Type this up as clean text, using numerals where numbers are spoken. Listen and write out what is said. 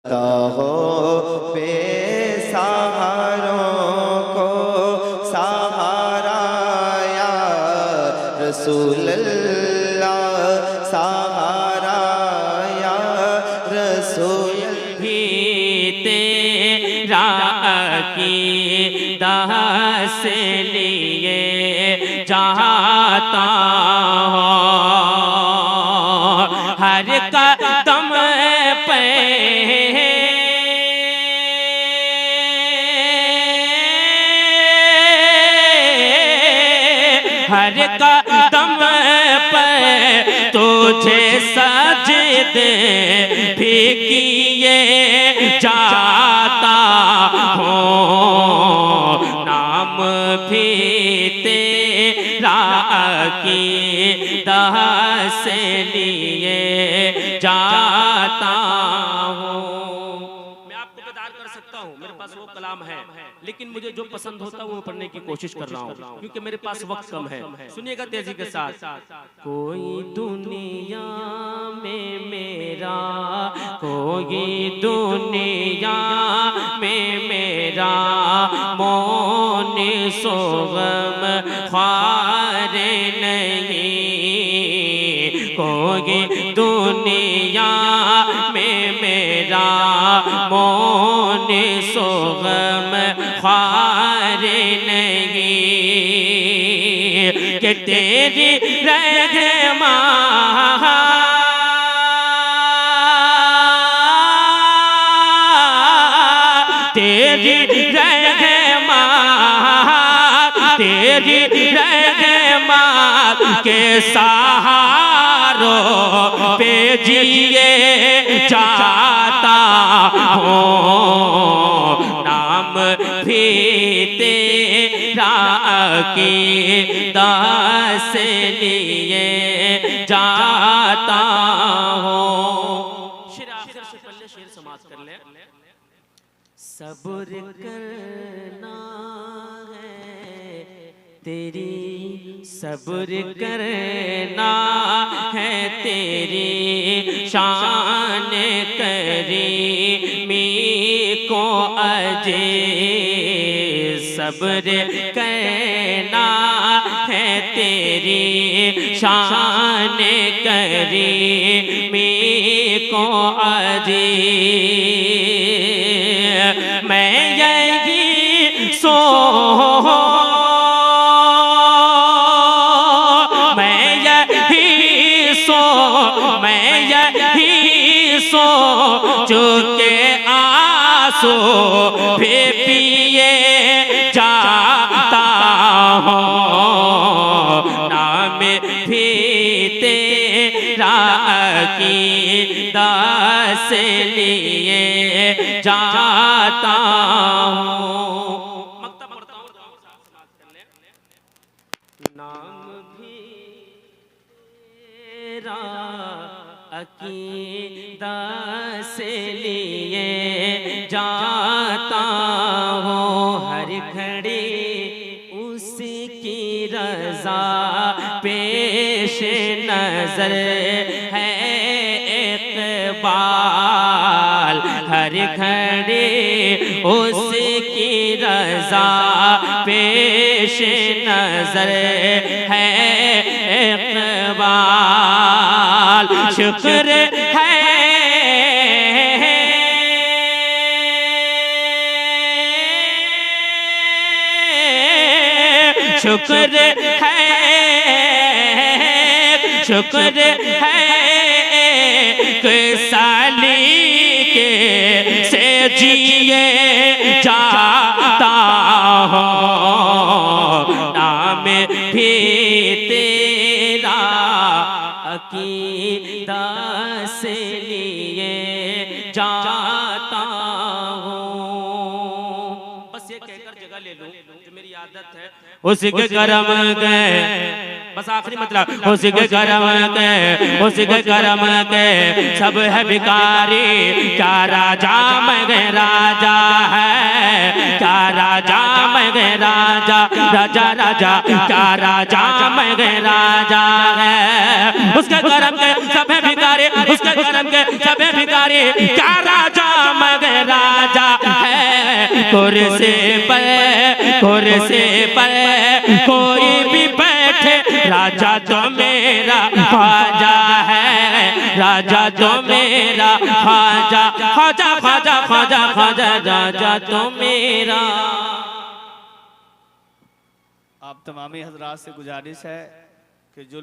हो बेसहारों को सहारा या रसूल अल्लाह, सहारा या रसूल। भी तेरा अक़ीदा से लिए जाता हूँ हर कदम पे, हर कदम पे तुझे सजदे भी किए जाता हूँ, नाम भी तेरा अक़ीदा से लिए जाता हूँ। मैं आपको बेदार कर सकता हूँ, मेरे पास वो कलाम है, लेकिन मुझे जो पसंद होता है वो पढ़ने की कोशिश कर रहा हूँ क्योंकि मेरे पास वक्त कम है। सुनिएगा तेजी के साथ। कोई दुनिया में मेरा, कोई दुनिया में मेरा मौन सोगम ख्वार नहीं, कोई दुनिया में मेरा मौन सोगम ख्वार नहीं कि तेरी रहमा तेरी रहमा तेरी रहमा के सहारों पे जिए जाता हूँ, नाम भी तेरा अक़ीदा से लिए जाता हूँ। शेर आखिर से पहले शेर समाप्त कर ले। सब्र करना है तेरी, सब्र करना है तेरी शान करीमी को अजे, सब्र करना है तेरी शान करीमी को अजे। मैं यही चुके आंसू भी पिए जाता हूँ, नाम भी तेरा अक़ीदा से लिए जाता हूँ। मक्तब पढ़ता हूँ, नाम भी तेरा अक़ीदा से लिए जाता हूँ, हर घड़ी उसकी रज़ा पेश नज़र है इक़बाल, हर घड़ी उसकी रज़ा पेश नज़र है इक़बाल। शुक्र है शुक्र है शुक्र है कि साली के से जिए जाता हूँ, नाम भी तेरा अक़ीदा से लिए जाता हूँ। बस ये कहकर जगह ले लूं, जो मेरी आदत है उसके करम के, बस आखिरी मतलब उसके करम के, उसके करम के सब है भिखारी, क्या राजा मैं राजा है, क्या राजा मैं राजा, राजा राजा क्या राजा मैं राजा है। उसके करम के सब है भिखारी, उसके करम के सब है भिखारी, क्या राजा कुर्सी पर कोई भी बैठे, राजा तो मेरा ख्वाजा है, राजा तो मेरा ख्वाजा, ख्वाजा ख्वाजा ख्वाजा ख्वाजा, राजा तो मेरा। आप तमामी हजरात से गुजारिश है कि जो